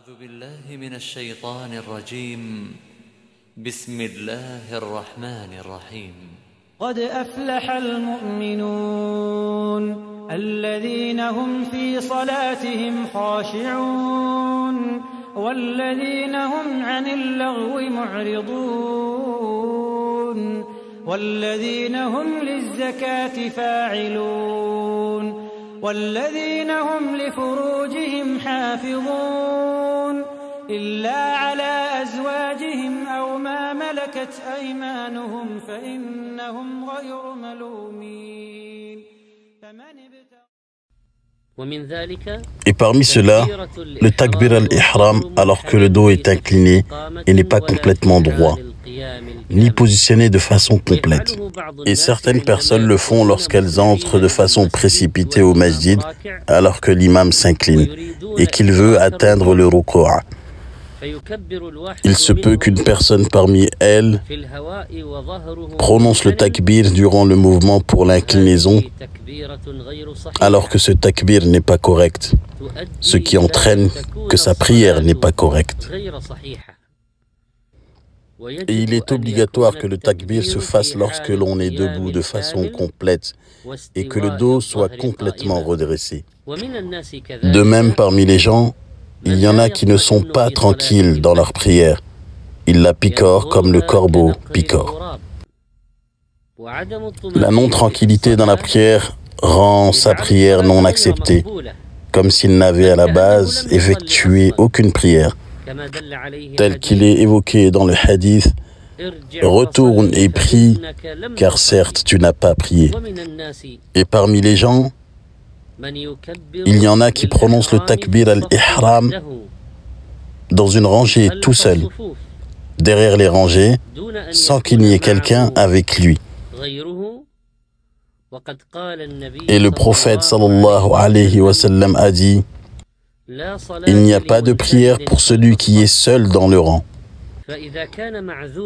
أعوذ بالله من الشيطان الرجيم بسم الله الرحمن الرحيم قد أفلح المؤمنون الذين هم في صلاتهم خاشعون والذين هم عن اللغو معرضون والذين هم للزكاة فاعلون والذين هم لفروجهم حافظون إلا على أزواجهم أو ما ملكت أيمانهم فإنهم غير ملومين. Et parmi cela, le takbir al-ihram alors que le dos est incliné et n'est pas complètement droit, ni positionné de façon complète. Et certaines personnes le font lorsqu'elles entrent de façon précipitée au masjid alors que l'imam s'incline et qu'il veut atteindre le ruku'a. Il se peut qu'une personne parmi elles prononce le takbir durant le mouvement pour l'inclinaison, alors que ce takbir n'est pas correct, ce qui entraîne que sa prière n'est pas correcte. Et il est obligatoire que le takbir se fasse lorsque l'on est debout de façon complète et que le dos soit complètement redressé. De même, parmi les gens, il y en a qui ne sont pas tranquilles dans leur prière. Ils la picorent comme le corbeau picore. La non-tranquillité dans la prière rend sa prière non acceptée, comme s'il n'avait à la base effectué aucune prière. Tel qu'il est évoqué dans le hadith, retourne et prie, car certes tu n'as pas prié. Et parmi les gens, il y en a qui prononcent le takbir al-ihram dans une rangée tout seul, derrière les rangées, sans qu'il n'y ait quelqu'un avec lui. Et le prophète sallallahu alayhi wa sallam a dit: il n'y a pas de prière pour celui qui est seul dans le rang.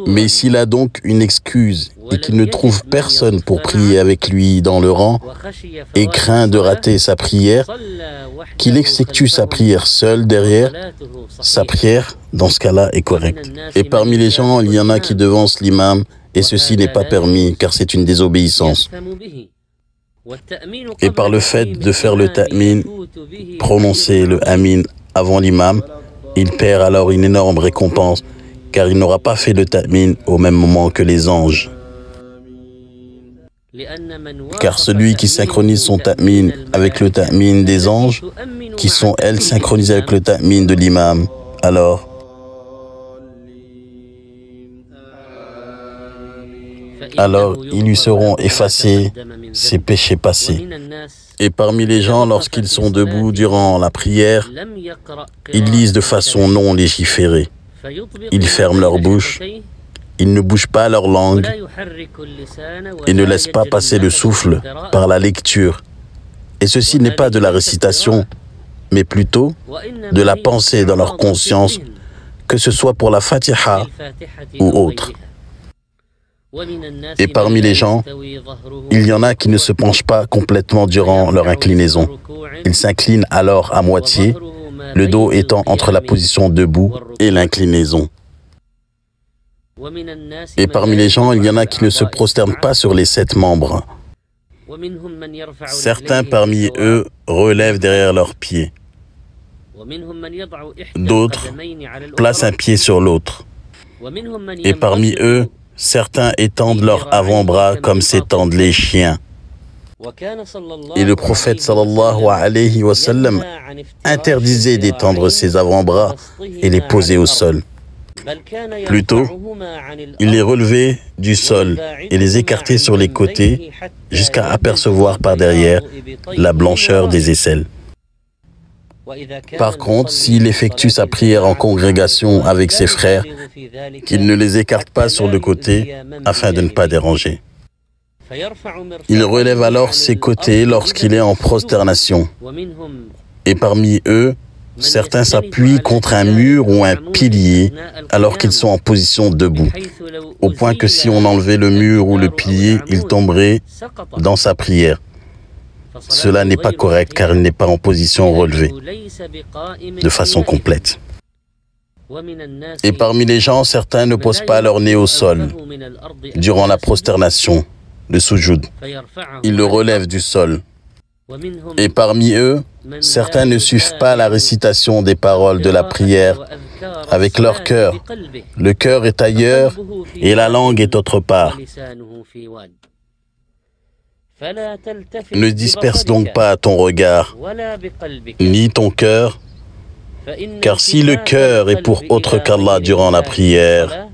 Mais s'il a donc une excuse et qu'il ne trouve personne pour prier avec lui dans le rang et craint de rater sa prière, qu'il effectue sa prière seul derrière, sa prière, dans ce cas-là, est correcte. Et parmi les gens, il y en a qui devancent l'imam et ceci n'est pas permis car c'est une désobéissance. Et par le fait de faire le ta'min, prononcer le amin avant l'imam, il perd alors une énorme récompense car il n'aura pas fait le ta'min au même moment que les anges. Car celui qui synchronise son ta'min avec le ta'min des anges, qui sont elles synchronisées avec le ta'min de l'imam, alors ils lui seront effacés ses péchés passés. Et parmi les gens, lorsqu'ils sont debout durant la prière, ils lisent de façon non légiférée. Ils ferment leur bouche, ils ne bougent pas leur langue et ne laissent pas passer le souffle par la lecture. Et ceci n'est pas de la récitation, mais plutôt de la pensée dans leur conscience, que ce soit pour la Fatiha ou autre. Et parmi les gens, il y en a qui ne se penchent pas complètement durant leur inclinaison. Ils s'inclinent alors à moitié, le dos étant entre la position debout et l'inclinaison. Et parmi les gens, il y en a qui ne se prosternent pas sur les 7 membres. Certains parmi eux relèvent derrière leurs pieds. D'autres placent un pied sur l'autre. Et parmi eux, certains étendent leurs avant-bras comme s'étendent les chiens. Et le prophète sallallahu alayhi wa sallam interdisait d'étendre ses avant-bras et les poser au sol. Plutôt, il les relevait du sol et les écartait sur les côtés jusqu'à apercevoir par derrière la blancheur des aisselles. Par contre, s'il effectue sa prière en congrégation avec ses frères, qu'il ne les écarte pas sur le côté afin de ne pas déranger. Il relève alors ses côtés lorsqu'il est en prosternation. Et parmi eux, certains s'appuient contre un mur ou un pilier alors qu'ils sont en position debout, au point que si on enlevait le mur ou le pilier, il tomberait dans sa prière. Cela n'est pas correct car il n'est pas en position relevée de façon complète. Et parmi les gens, certains ne posent pas leur nez au sol durant la prosternation, le sujoud. Ils le relèvent du sol. Et parmi eux, certains ne suivent pas la récitation des paroles de la prière avec leur cœur. Le cœur est ailleurs et la langue est autre part. Ne disperse donc pas ton regard, ni ton cœur, car si le cœur est pour autre qu'Allah durant la prière,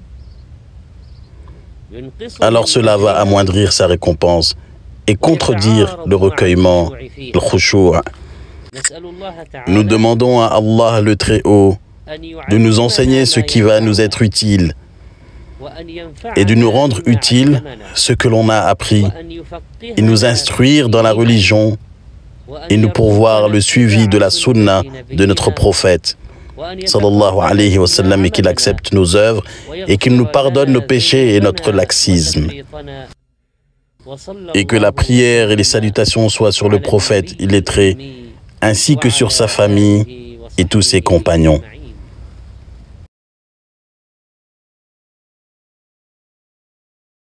alors cela va amoindrir sa récompense et contredire le recueillement, le khushu'. Nous demandons à Allah le Très-Haut de nous enseigner ce qui va nous être utile et de nous rendre utile ce que l'on a appris et nous instruire dans la religion et nous pourvoir le suivi de la sunna de notre prophète sallallahu alayhi wa sallam, et qu'il accepte nos œuvres et qu'il nous pardonne nos péchés et notre laxisme. Et que la prière et les salutations soient sur le prophète illettré ainsi que sur sa famille et tous ses compagnons.